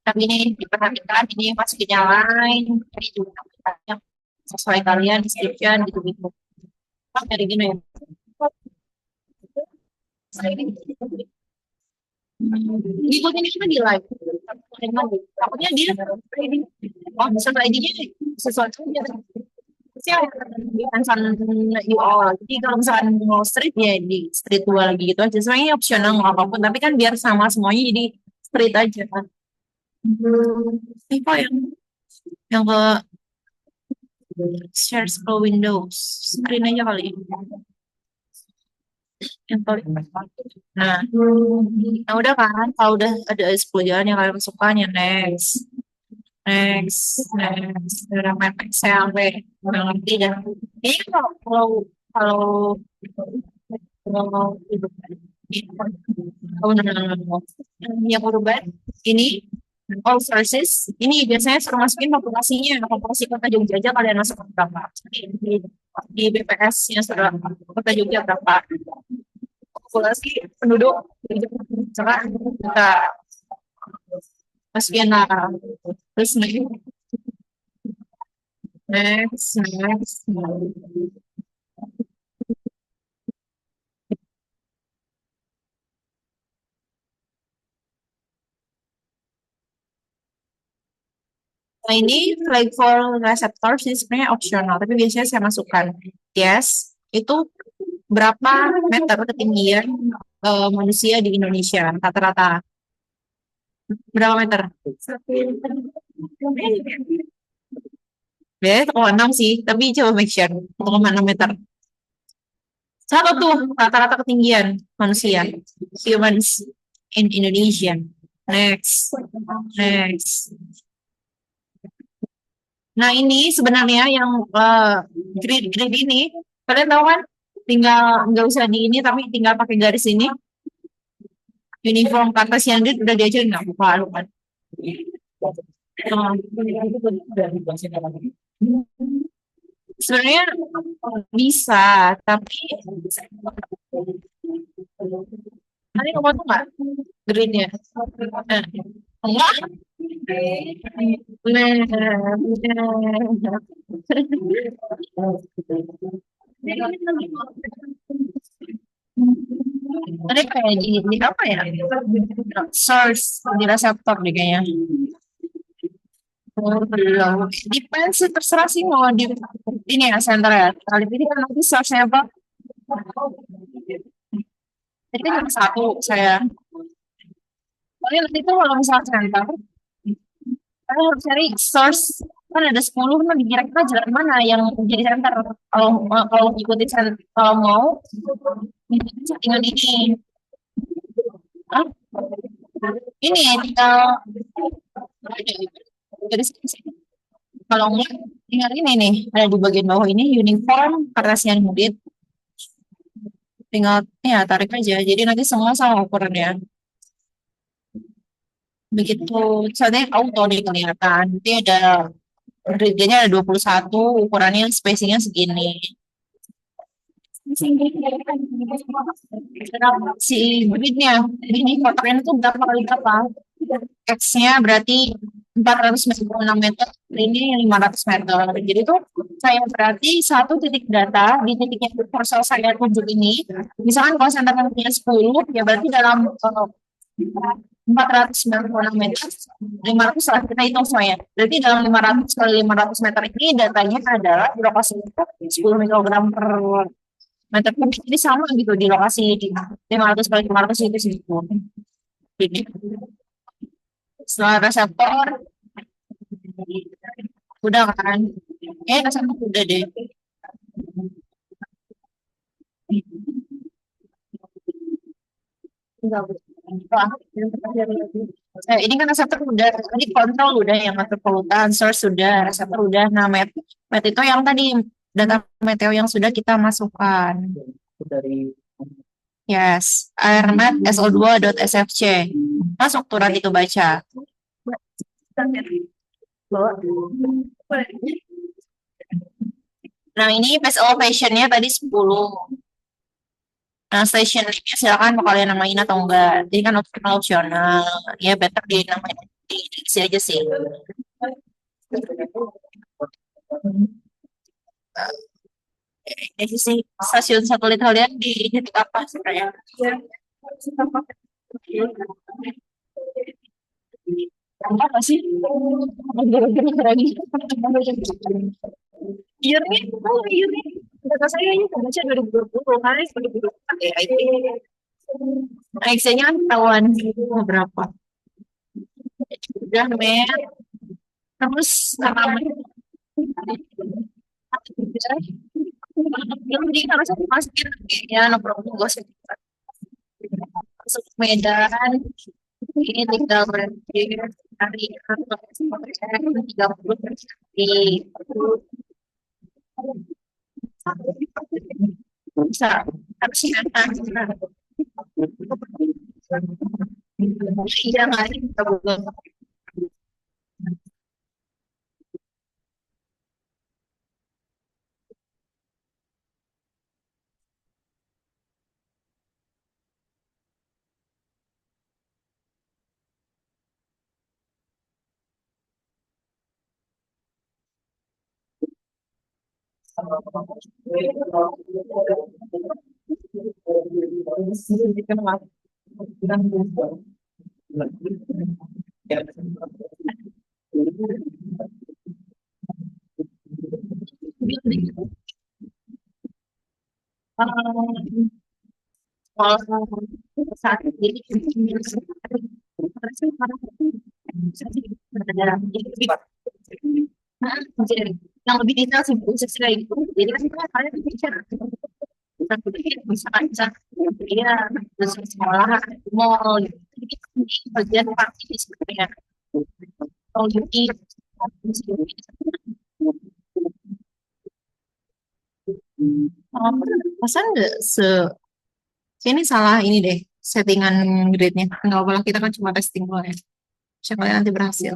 Tapi ini diperhatikan ini masukin yang lain. Ini juga yang sesuai kalian description gitu-gitu. Dari gini ya. Ikutin ini di live. Takutnya dia trading. Oh, bisa tradingnya sesuatu aja. Depends on you all. Jadi kalau misalkan mau street ya di street 2 lagi gitu aja. Sebenarnya opsional mau apapun, tapi kan biar sama semuanya jadi street aja kan. Ini kok yang ke share scroll windows screen aja kali ini. Yang paling nah udah kan kalau udah ada 10 jalan yang kalian masukkan ya next udah main Excel sampai udah ngerti dah ini kalau yang urban ini all sources ini biasanya suruh masukin populasi kota Jogja aja kalian masuk berapa di BPS nya sudah kota Jogja berapa populasi penduduk misalkan kita masukin lah terus next nah ini flag for receptors ini sebenarnya opsional, tapi biasanya saya masukkan. Yes, itu berapa meter ketinggian manusia di Indonesia rata-rata? Berapa meter? 1,6 Ya, 1,6 sih, tapi coba make sure. 1,6 meter. Satu tuh rata-rata ketinggian manusia. Humans in Indonesia. Next. Next. Nah, ini sebenarnya yang grid ini, kalian tahu kan? Tinggal nggak usah di ini, tapi tinggal pakai garis ini. Uniform Cartesian grid udah diajarin nggak? Lupa, lupa. Sebenarnya bisa, tapi nanti kamu tuh nggak gridnya. Nah, enggak. Nah, tadi kayak di apa ya? Source di reseptor deh kayaknya. Oh, belum. Depends sih, terserah sih mau di ini ya center ya. Kali ini kan nanti source-nya apa? Jadi kan cuma satu saya. Paling nanti tuh kalau misalnya center, kalian harus cari source. Kan ada 10, kan kira-kira jalan mana yang jadi center. Kalau ikutin kalau mau ikutin settingan ini. Hah? Ini tinggal dari sini. Kalau enggak, tinggal ini nih, ada di bagian bawah ini uniform Cartesian grid. Tinggal ya tarik aja. Jadi nanti semua sama ukurannya. Begitu saatnya auto nih kelihatan. Nanti ada gridnya ada 21, ukurannya spacingnya segini. Si gridnya, ini kotaknya itu berapa kali berapa? X-nya berarti 496 meter, ini 500 meter. Jadi tuh saya berarti satu titik data di titik yang kursor saya tunjuk ini, misalkan kalau senternya punya 10, ya berarti dalam 496 meter, 500 lah kita hitung semuanya. Berarti dalam 500 kali 500 meter ini datanya adalah di lokasi itu 10 mikrogram per meter kubik. Jadi sama gitu di lokasi di 500 kali 500 itu segitu. Jadi, setelah reseptor udah kan? Reseptor udah deh. Enggak, Wah, ini kan reseptor udah, tadi kontrol udah yang ngatur polutan, source sudah, reseptor udah. Nah, met itu yang tadi data meteo yang sudah kita masukkan. Yes, airmet SO2.SFC. Masuk tuh itu baca. Nah, ini base elevation-nya tadi 10. Nah, stationnya silakan mau kalian namain atau enggak. Jadi kan opsional. Ya, better di namain diisi aja sih. Ini sih stasiun satelit kalian di titik apa sebenarnya? Apa sih? Iya nih, oh iya nih. Data saya ini kebaca 2020, hari 2024 ya IT. X-nya kan ketahuan berapa. Udah, Mer. Terus karena yang di harus aku masukin ya no problem gak usah masuk Medan ini tinggal berarti hari 30 di bisa harus datang iya nggak sih kita belum kalau saat ini Yang lebih detail sih khusus kayak gitu. Jadi kan kita kalian bicara satu misalkan bisa iya terus sekolah mall gitu. Jadi bagian praktis sebenarnya. Kalau jadi masa nggak ini salah ini deh settingan grade-nya. Nggak apa-apa kita kan cuma testing doang ya. Siapa yang nanti berhasil.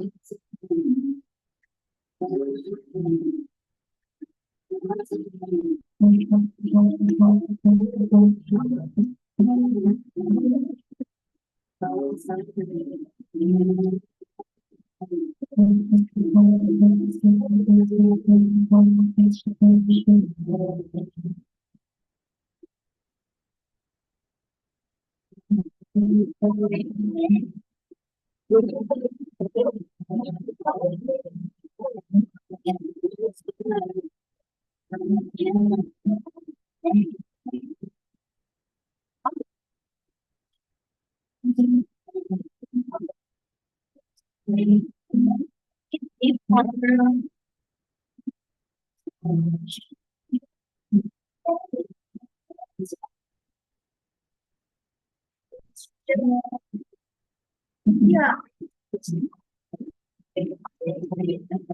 Iya,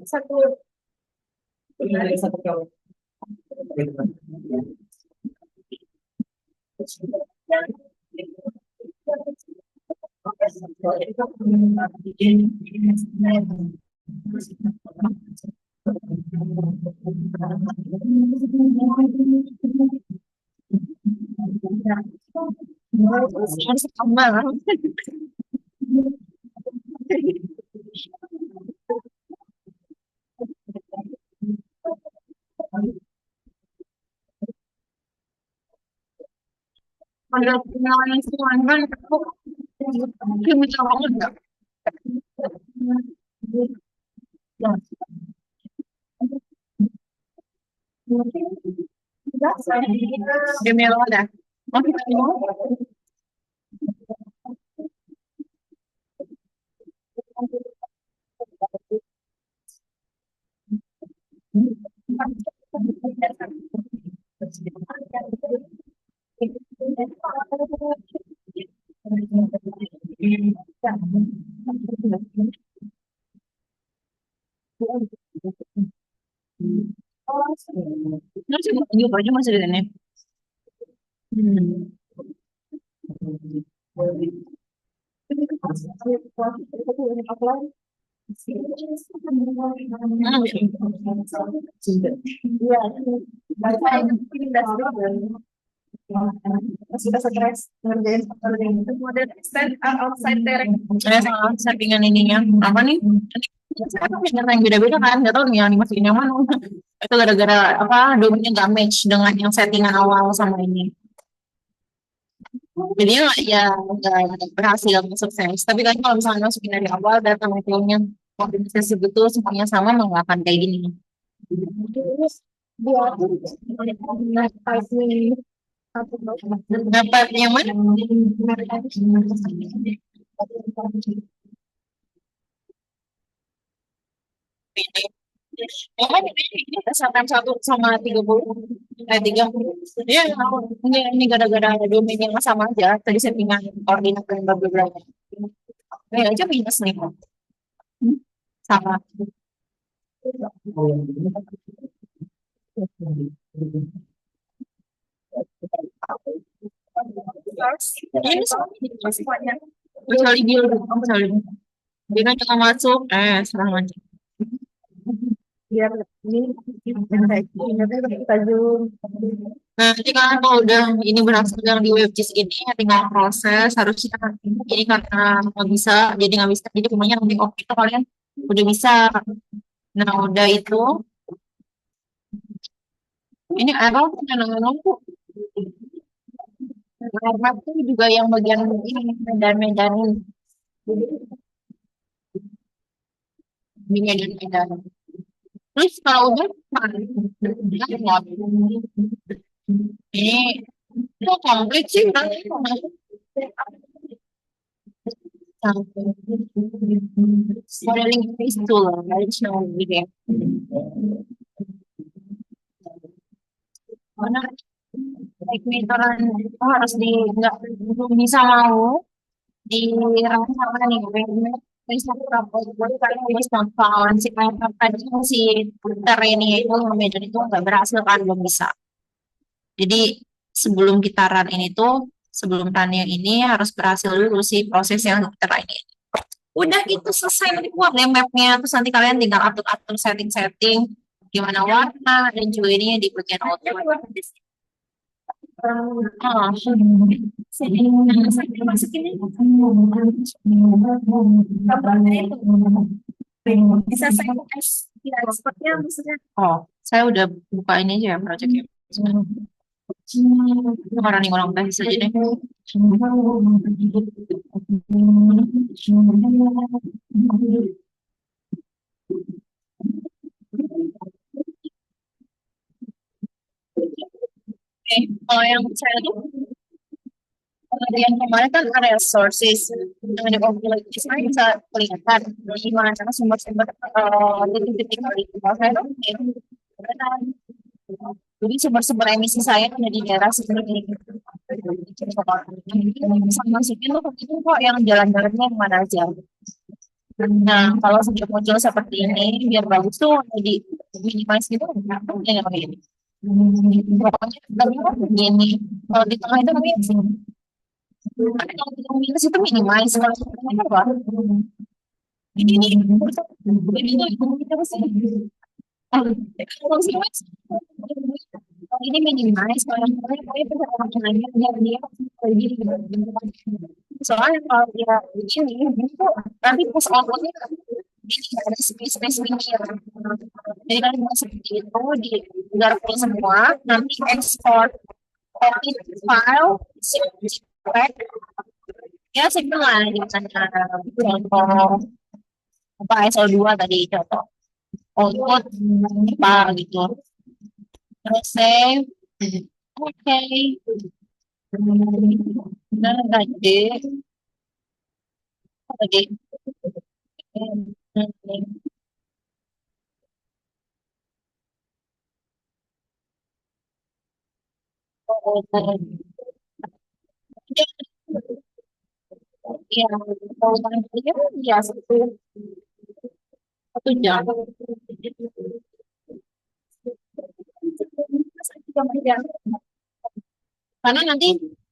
satu. Harus tambah. Ada pengenalan sesuatu kan aku bisa banget nggak? Demi Allah dah. Oke, masih lanjut aja masih di sini. Hmm. Masih bisa stres ngerjain itu model stand outside direct. Saya salah settingan ininya. Apa nih? Saya tuh mikir yang beda-beda kan, nggak tahu nih yang dimasukin yang mana. Itu gara-gara apa domainnya nggak match dengan yang settingan awal sama ini. Jadinya ya nggak berhasil, nggak sukses. Tapi kan kalau misalnya masukin dari awal data materialnya koordinasi betul semuanya sama nggak akan kayak gini. Terus buat type Dapat yang mana? Yang mana ini kesatuan 1 sama 30 tiga. Ya, ini gara-gara domain yang sama aja. Tadi settingan koordinat dan bla bla bla. Ini aja minus nih. Sama. Ini semuanya. kecuali dia kecuali dia kan cuma masuk serang aja. Biar ini kita zoom. Nah, nanti kan kalau udah ini berhasil yang di WebGIS ini ya tinggal proses harusnya ini karena nggak bisa jadi semuanya nanti oke itu kalian udah bisa. Nah udah itu ini error kan nunggu karena itu juga yang bagian ini medan-medan di medan-medan. Terus kalau udah ini itu komplit sih kan Modeling face tool, traditional gitu ya. Karena teknikaran itu harus di nggak belum bisa mau dirasakan nih bisa karena bisa lawan si kayak tadi si puter ini itu medan itu nggak berhasil kan belum bisa. Jadi sebelum kita run ini tuh sebelum run yang ini harus berhasil dulu sih proses yang kita run ini. Udah gitu selesai nanti keluar deh mapnya terus nanti kalian tinggal atur-atur setting-setting gimana warna dan juga ini di bagian output. Ah, Bisa saya ya expertnya maksudnya oh, saya udah buka ini aja ya projectnya. Orang nih orang bahasa aja deh. Kalau yang saya tuh yang kemarin kan area sources yang di populasi saya bisa kelihatan di mana sumber-sumber titik-titik itu. Kalau saya tuh jadi sumber-sumber emisi saya ada di daerah seperti ini. Bisa masukin tuh itu kok yang jalan-jalannya yang mana aja. Nah, kalau sudah muncul seperti ini, biar bagus tuh jadi minimalis gitu, kenapa ya kayak gini? Pokoknya tadinya begini. Kalau di tengah itu namanya sih. Tapi kalau di minus itu minimalis. Kalau di tengah itu apa? Ini itu sih. Kalau sih mas, kalau ini minimalis. Kalau yang tengah itu makanannya biar dia lebih soalnya kalau dia begini, itu nanti pas outputnya dia ada space mikir. Jadi kan seperti itu digarap semua, nanti ekspor edit file, extract, ya simple lah di sana contoh apa SO2 tadi contoh output apa gitu. Terus save, oke. Nah, tadi ya kalau tangan kiri kan ya satu jam. Karena nanti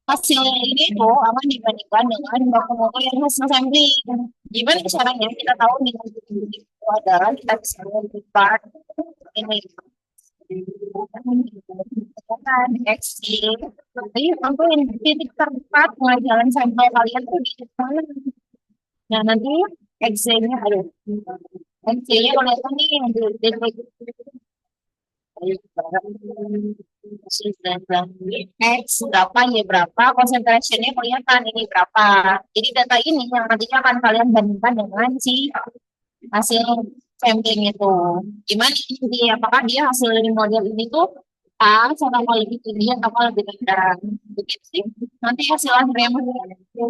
hasil ini tuh akan dibandingkan dengan baku-baku yang hasil sampling. Gimana caranya kita tahu dengan itu adalah kita bisa melihat ini kan X jadi tentuin titik terdekat pengajaran sampel kalian tuh di mana. Nah nanti X-nya aduh X-nya kelihatan nih yang di titik X berapa ya berapa konsentrasinya kelihatan ini berapa. Jadi data ini yang nantinya akan kalian bandingkan dengan si hasil sampling itu. Gimana dia apakah dia hasil dari model ini tuh A sama lebih tinggi atau lebih rendah. Begitu sih. Nanti hasil akhirnya itu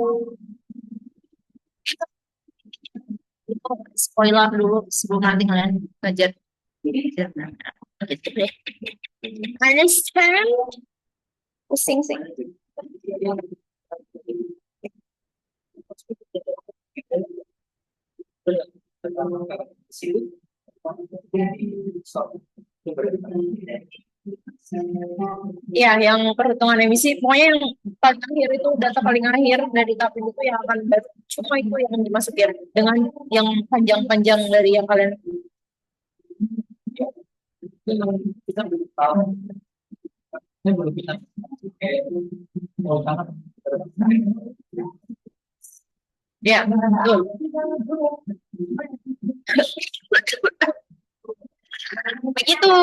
spoiler dulu sebelum nanti kalian belajar. Understand? Pusing sih. Ya, yang perhitungan emisi, pokoknya yang paling akhir itu data paling akhir dari tabel itu yang akan cuma itu yang dimasukin dengan yang panjang-panjang dari yang kalian. Kita belum tahu. Ini belum bisa. Ya, betul. Begitu.